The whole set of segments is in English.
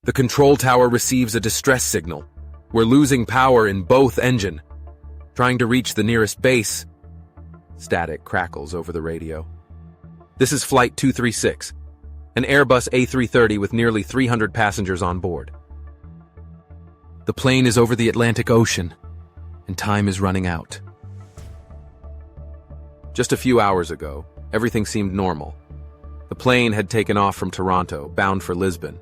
The control tower receives a distress signal. We're losing power in both engine. Trying to reach the nearest base. Static crackles over the radio. This is Flight 236, an Airbus A330 with nearly 300 passengers on board. The plane is over the Atlantic Ocean, and time is running out. Just a few hours ago, everything seemed normal. The plane had taken off from Toronto, bound for Lisbon.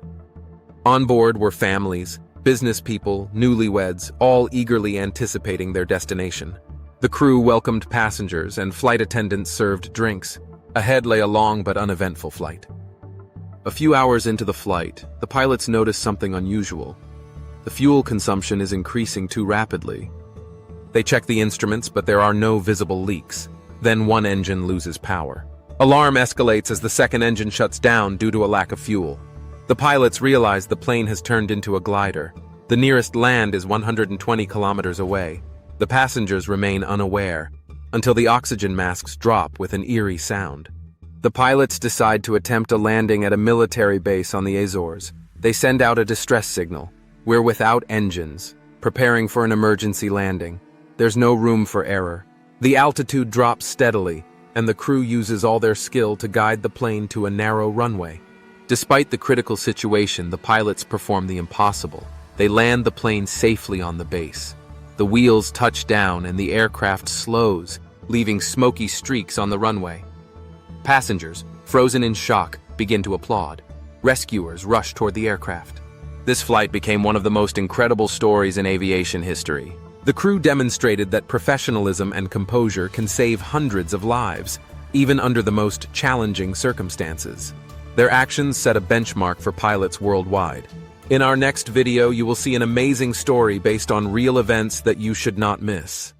On board were families, business people, newlyweds, all eagerly anticipating their destination. The crew welcomed passengers, and flight attendants served drinks. Ahead lay a long but uneventful flight. A few hours into the flight, the pilots noticed something unusual. The fuel consumption is increasing too rapidly. They check the instruments, but there are no visible leaks. Then one engine loses power. Alarm escalates as the second engine shuts down due to a lack of fuel. The pilots realize the plane has turned into a glider. The nearest land is 120 kilometers away. The passengers remain unaware until the oxygen masks drop with an eerie sound. The pilots decide to attempt a landing at a military base on the Azores. They send out a distress signal. We're without engines, preparing for an emergency landing. There's no room for error. The altitude drops steadily, and the crew uses all their skill to guide the plane to a narrow runway. Despite the critical situation, the pilots perform the impossible. They land the plane safely on the base. The wheels touch down and the aircraft slows, leaving smoky streaks on the runway. Passengers, frozen in shock, begin to applaud. Rescuers rush toward the aircraft. This flight became one of the most incredible stories in aviation history. The crew demonstrated that professionalism and composure can save hundreds of lives, even under the most challenging circumstances. Their actions set a benchmark for pilots worldwide. In our next video, you will see an amazing story based on real events that you should not miss.